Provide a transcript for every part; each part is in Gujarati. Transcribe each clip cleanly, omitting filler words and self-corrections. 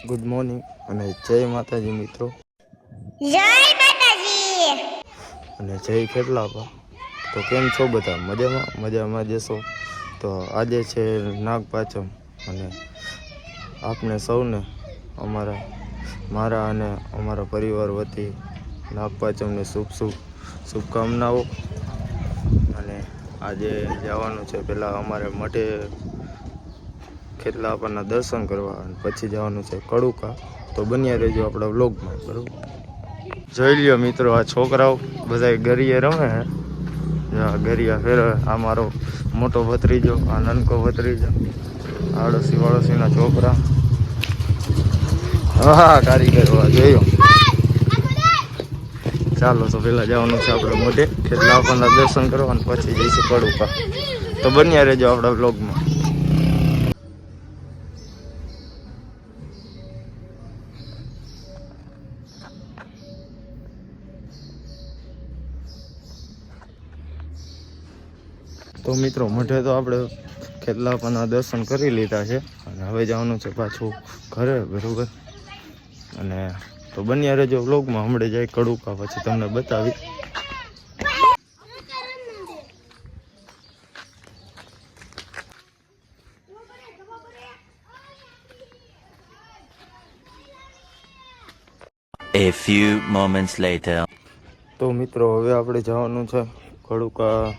ગુડ મોર્નિંગ અને જય માતાજી મિત્રો. જય માતાજી અને જય ખેડલાપા. તો કેમ છો બધા? મજામાં જશો. તો આજે છે નાગપાંચમ અને આપને સૌને મારા અને અમારા પરિવાર વતી નાગપાંચમની શુભકામનાઓ. અને આજે જવાનું છે પહેલાં અમારે મઠે ખેડલાપાના દર્શન કરવા અને પછી જવાનું છે કડુકા. તો બન્યા રહેજો આપણા વ્લોગમાં, બરાબર. જોઈ લ્યો મિત્રો, આ છોકરાઓ બધા ગરીએ રમે હે. ગરિયા ફેરવે. આ મારો મોટો ભત્રીજો, આ નાનકો ભત્રીજો, આડોશીના છોકરા. હા, કારીગરો જોયો. ચાલો તો પહેલાં જવાનું છે આપણે મોઢે ખેડલાપાના દર્શન કરવા અને પછી જઈશું કડુકા. તો બન્યા રહેજો આપણા વ્લોગમાં. તો મિત્રો, મઠે તો આપણે ખેડલાપાના દર્શન કરી લીધા છે અને હવે જવાનું છે પાછું ઘરે, બરાબર. અને તો બન્યા રહેજો વ્લોગમાં. હમણાં જાય કડુકા પછી તમને બતાવી. A few moments later. તો મિત્રો, હવે આપણે જવાનું છે કડુકા.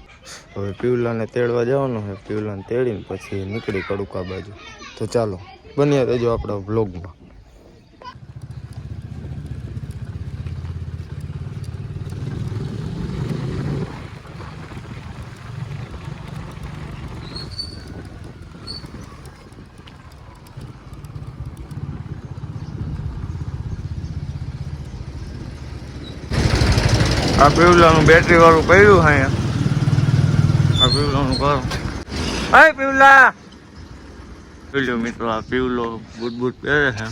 હવે પીવલાને તેડવા જવાનું છે. પીવલાને તેડીને પછી નીકળી કડુકા બાજુ. તો ચાલો બન્યા રહેજો આપણા વ્લોગમાં. આ પીવલાનું બેટરી વાળું પડ્યું છે અહીંયા. આ પીવલાનું કરો. હાય પીવલા. પીવલો મિત્રો, આ પીવલો બૂટ પહેરે છે.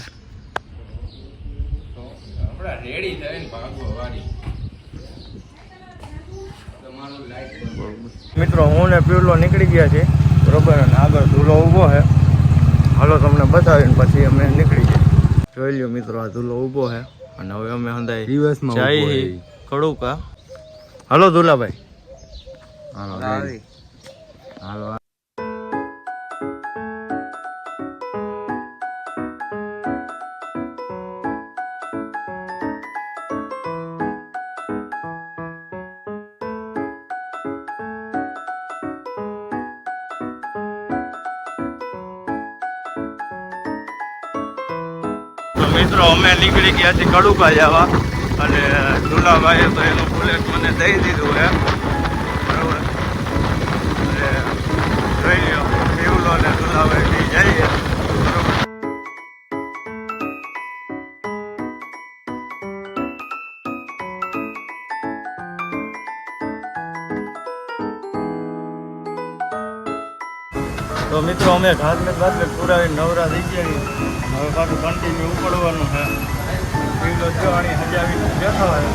મિત્રો, હું ને પીવલો નીકળી ગયા છે, બરોબર. અને આગળ ધૂલો ઊભો છે. હાલો તમને બતાવીને પછી અમે નીકળી ગયા. જોઈ લ્યો મિત્રો, આ ધૂલો ઊભો છે અને હવે અમે હંધાઈ દિવસમાં જઈ કડુકા. હાલો ધુલાભાઈ. હાલો. મિત્રો, અમે નીકળી ગયા છીએ કડુકા જવા અને ધુલાભાઈએ તો એનું બુલેટ મને દઈ દીધું હે, બરાબર. એટલે જોઈ લ્યો, પીવલો અને ધુલાભાઈ જઈએ, બરાબર. તો મિત્રો, અમે ઘાટ પુરાવી નવરા થઈ ગયા. હવે પાછું કન્ટિન્યુ ઉપડવાનું છે. પીવલો જવાની હજાવી બેઠો હોય.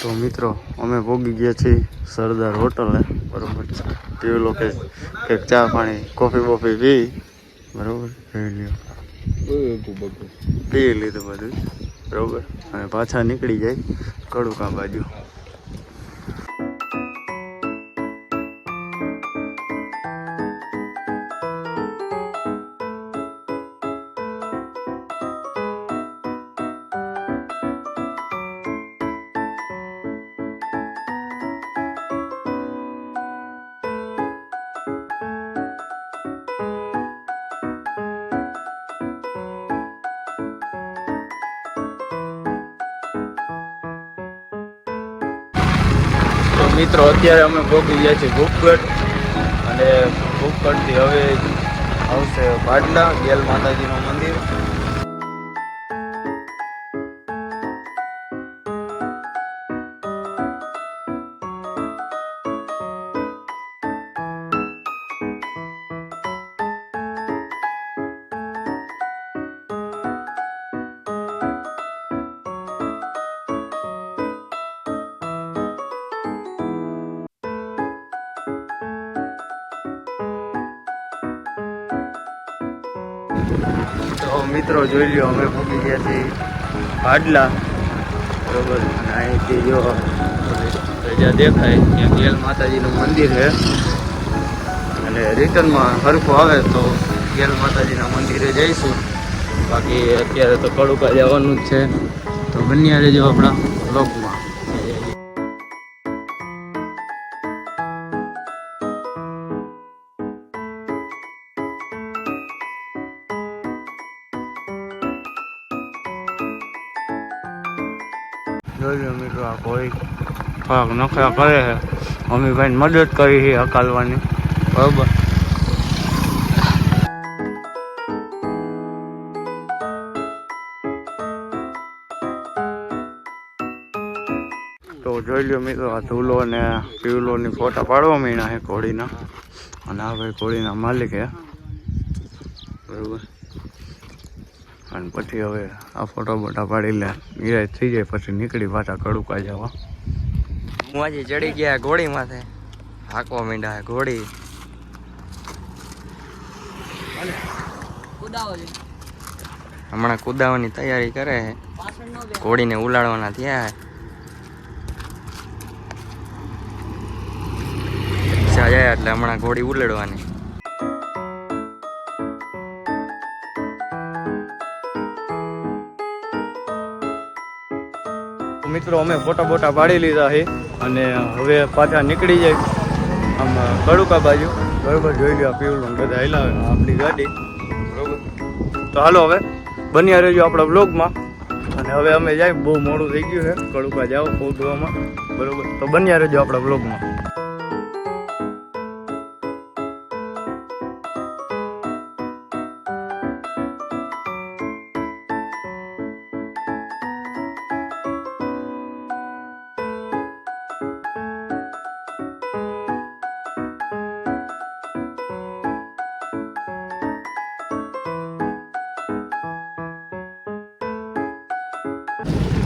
તો મિત્રો, અમે પહોંચી ગયા છીએ સરદાર હોટલે, બરોબર. પીવલો કે ચા પાણી કોફી બોફી પી, બરોબર. પી લીધું બધું, બરોબર. અને પાછા નીકળી જાય કડુકા બાજુ. મિત્રો, અત્યારે અમે પહોંચી ગયા છીએ ભૂપગઢ. અને ભૂપગઢથી હવે આવશે બાટલા ગેલ માતાજીનું મંદિર. તો મિત્રો જોઈ લ્યો, અમે પહોંચી ગયા છીએ પાડલા, બરોબર. અને અહીંથી જો જ્યાં દેખાય ત્યાં ગેલ માતાજીનું મંદિર છે. અને રિટર્નમાં હરખું આવે તો ગેલ માતાજીના મંદિરે જઈશું. બાકી અત્યારે તો કડુકા જવાનું જ છે, તો બન્યા રહેજો આપણા બ્લોગમાં. જોઈ લો મિત્રો, આ કોઈ થોડાક નખરા કરે છે, મમ્મીભાઈને મદદ કરી છે હકાલવાની, બરોબર. તો જોઈ લો મિત્રો, આ ધૂલો ને પીવલોની ફોટા પાડવા માંડ્યા છે ઘોડીના. અને આ ભાઈ ઘોડીના માલિક છે, બરોબર. અને પછી હવે આ ફોટો બોટા પાડી લે, નિરાશ થઈ જાય, પછી નીકળી પાછા કડુકા જવા. હું આજે ચડી ગયા ઘોડી માથે, હાંકવા માંડ્યા ઘોડી. હમણાં કુદાવાની તૈયારી કરે છે, ઘોડીને ઉલાડવાના થયા જાય એટલે હમણાં ઘોડી ઉલાડવાની. મિત્રો અમે ફોટા બોટા પાડી લીધા છે અને હવે પાછા નીકળી જાય આમ કડુકા બાજુ, બરોબર. જોઈ લો પીવલું બધા હિલાવે આપણી ગાડી, બરોબર. તો હાલો હવે બન્યા રહેજો આપણા બ્લોગમાં. અને હવે અમે જાય, બહુ મોડું થઈ ગયું છે કડુકા જાઓ પહોંચવામાં, બરોબર. તો બન્યા રહેજો આપણા બ્લોગમાં.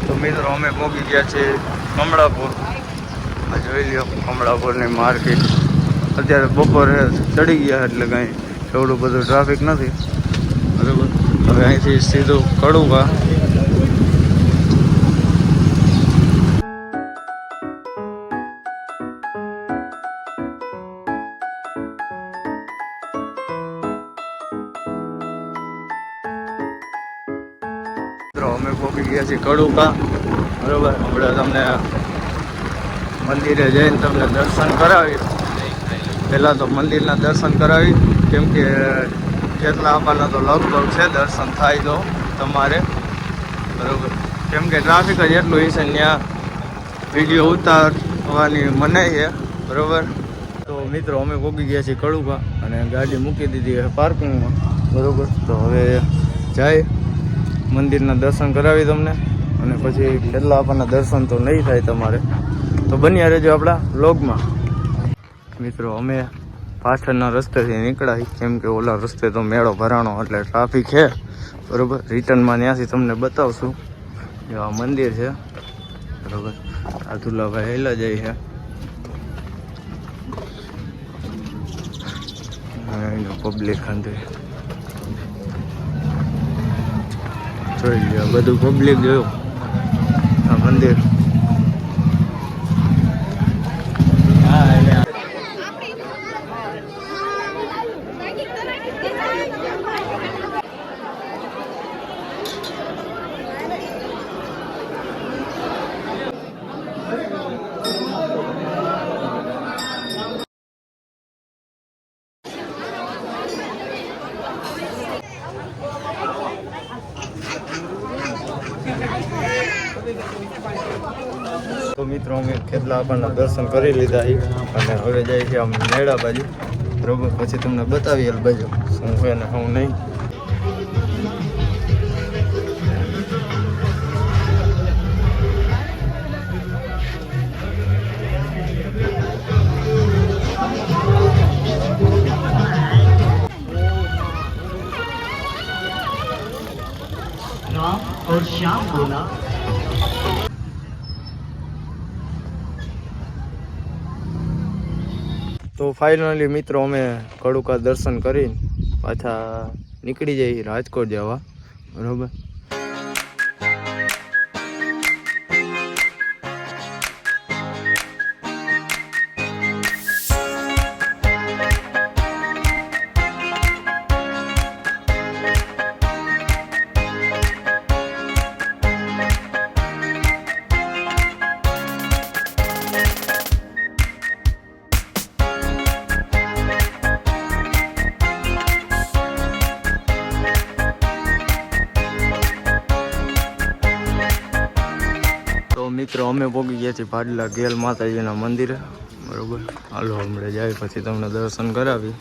તો મિત્રો અમે પહોંચી ગયા છે કમળાપુર. આ જોઈ લ્યો કમળાપુરની માર્કેટ. અત્યારે બપોરે ચડી ગયા એટલે કાંઈ એવડું બધું ટ્રાફિક નથી, બરાબર. હવે અહીંથી સીધું કડુકા. અમે પહોંચી ગયા છીએ કડુકા, બરોબર. હમણાં તમને મંદિરે જઈને તમને દર્શન કરાવી. પહેલાં તો મંદિરના દર્શન કરાવી, કેમ કે કેટલા આપવાના તો લગભગ છે, દર્શન થાય તો તમારે, બરોબર. કેમ કે ટ્રાફિક જ એટલું હશે, ત્યાં વિડીયો ઉતારવાની મનાઈ છે, બરોબર. તો મિત્રો અમે પહોંચી ગયા છીએ કડુકા અને ગાડી મૂકી દીધી છે પાર્કિંગમાં, બરોબર. તો હવે જાય મંદિરના દર્શન કરાવી તમને, અને પછી કેટલા આપણના દર્શન તો નહીં થાય તમારે, તો બન્યા રહેજો આપણા વ્લોગમાં. મિત્રો અમે પાછળના રસ્તેથી નીકળાય, કેમ કે ઓલા રસ્તે તો મેળો ભરાણો એટલે ટ્રાફિક છે, બરોબર. રિટર્નમાં ત્યાંથી તમને બતાવશું. જો આ મંદિર છે, બરોબર. આ દુલાભાઈ હેલા જાય છે, પબ્લિક અંદર જોઈ લ્યો, બધું પબ્લિક જોયું આ મંદિર. તો મિત્રો અમે કેટલા આપણને દર્શન કરી લીધા અને હવે જાય છે આમ મેળા બાજુ, બરોબર. પછી તમને બતાવીએ બાજુ શું છે ને શું નહીં. और श्याम बोला તો ફાઇનલી મિત્રો અમે કડુકા દર્શન કરીને પાછા નીકળી જઈએ રાજકોટ જવા, બરોબર. મિત્રો અમે પહોંચી ગયા છીએ ભાડલા ગેલ માતાજીના મંદિરે, બરોબર. હાલો હમણાં જાય પછી તમને દર્શન કરાવી.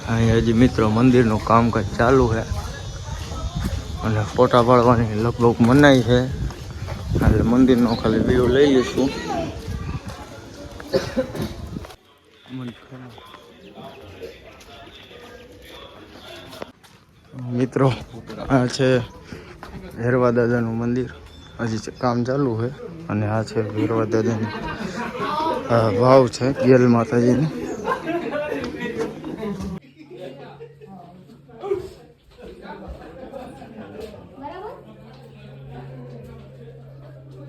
અહીંયા હજી મિત્રો મંદિરનું કામકાજ ચાલુ છે અને ફોટા પાડવાની લગભગ મનાઈ છે, એટલે મંદિરનો ખાલી વ્યૂ લઈ લઈશું. મિત્રો આ છે ભેરવા દાદાનું મંદિર, હજી કામ ચાલુ છે. અને આ છે ભેરવા દાદાની વાવ છે ગેલ માતાજીની.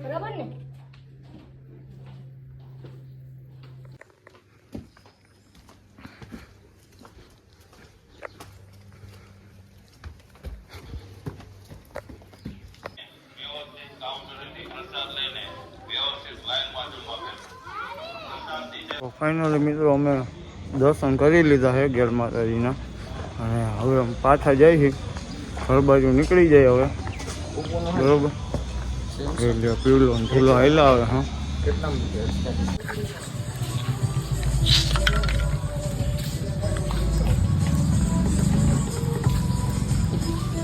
બરાબર ને? ફાઇનલી મિત્રો અમે દર્શન કરી લીધા છે ગેલ માતાજીના, અને હવે અમે પાછા જઈએ છીએ ઘર બાજુ નીકળી જાય હવે, બરોબર. એટલે પીવલો ઢીલો હાલ્યા આવે. હા,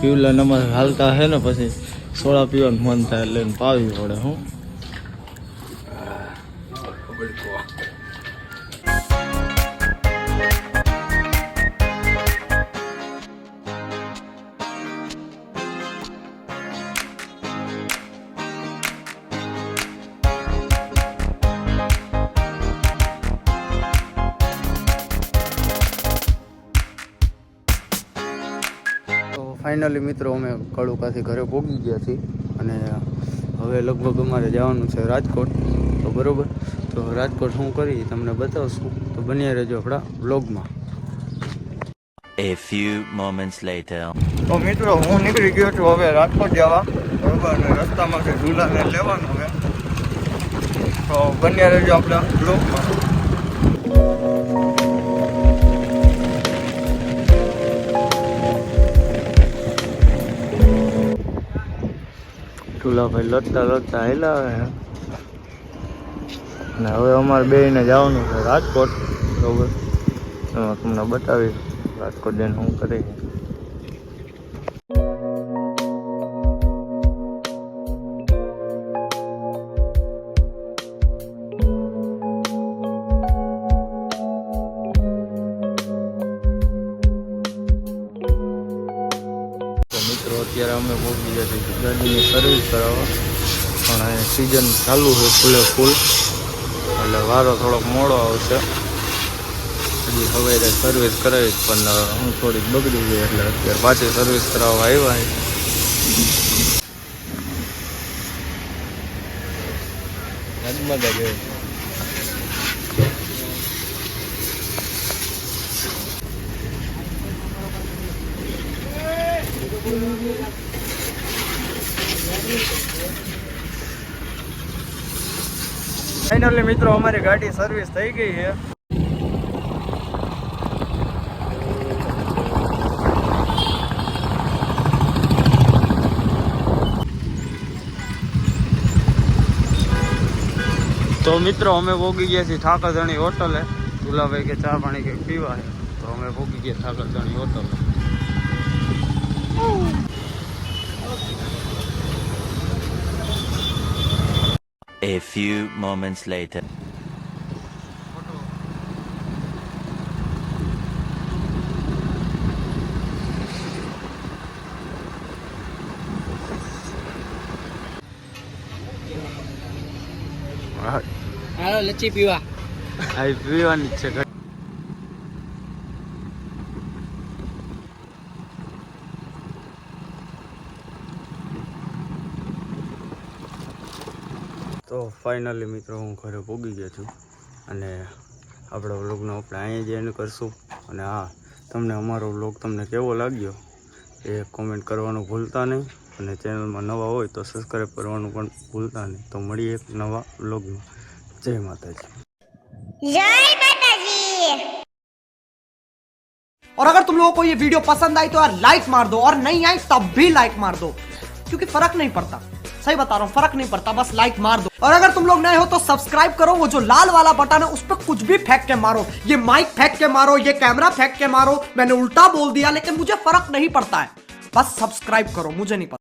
પીવલા નંબર હાલતા હે ને પછી સોડા પીવાનું મન થાય એટલે પાવી પડે. હું ફાઇનલી મિત્રો અમે કડુકાથી ઘરે પહોંચી ગયા છીએ અને હવે લગભગ અમારે જવાનું છે રાજકોટ, તો બરોબર. તો રાજકોટ શું કરી તમને બતાવશું, તો બન્યા રહેજો આપણા વ્લોગમાં. A few moments later. તો મિત્રો હું નીકળી ગયો છું હવે રાજકોટ જવા, બરોબર. અને રસ્તામાં છે ઝૂલાને લેવાનું હવે, તો બન્યા રહેજો આપણા વ્લોગમાં. ભાઈ લડતા લડતા હેલા આવે છે અને હવે અમારે બેને જવાનું છે રાજકોટ, બરોબર. એમાં તમને બતાવીશ રાજકોટ જઈને શું કરે. અત્યારે અમે પહોંચી ગયા છીએ ગાડીની સર્વિસ કરાવવા, પણ અહીંયા સિઝન ચાલુ છે ફૂલે ફૂલ, એટલે વારો થોડોક મોડો આવશે. હજી હવે સર્વિસ કરાવી પણ હું થોડીક બગડી ગઈ, એટલે અત્યારે પાછી સર્વિસ કરાવવા આવ્યા છે. નર્મદા ગયો ફાઇનલી મિત્રો અમારી ગાડી સર્વિસ થઈ ગઈ છે. તો મિત્રો અમે ભોગી ગયા છીએ ઠાકરધણી હોટલે. દુલાભાઈ કે ચા પાણી કંઈક પીવા છે, તો અમે ભોગી ગયા ઠાકરધણી હોટલે. A few moments later. હાલો લચ્છી પીવા. આ પીવાની છે. તો ફાઇનલી મિત્રો હું ઘરે પહોંચી ગયો છું અને આપણા વ્લોગનો આપણે અહીંયા જ એન્ડ કરશું. અને હા, તમને અમારો વ્લોગ તમને કેવો લાગ્યો એ કોમેન્ટ કરવાનું ભૂલતા નહીં. અને ચેનલમાં નવા હોય તો સબસ્ક્રાઈબ કરવાનું પણ ભૂલતા નહીં. તો મળીએ એક નવા વ્લોગમાં. જય માતાજી. જય માતાજી. और अगर तुम लोगों को ये वीडियो पसंद आई तो यार लाइक मार दो, और नहीं आई तब भी लाइक मार दो, क्योंकि फर्क नहीं पड़ता. सही बता रहा हूँ, फर्क नहीं पड़ता, बस लाइक मार दो. और अगर तुम लोग नए हो तो सब्सक्राइब करो. वो जो लाल वाला बटन है उस पर कुछ भी फेंक के मारो. ये माइक फेंक के मारो, ये कैमरा फेंक के मारो. मैंने उल्टा बोल दिया लेकिन मुझे फर्क नहीं पड़ता है. बस सब्सक्राइब करो, मुझे नहीं पता.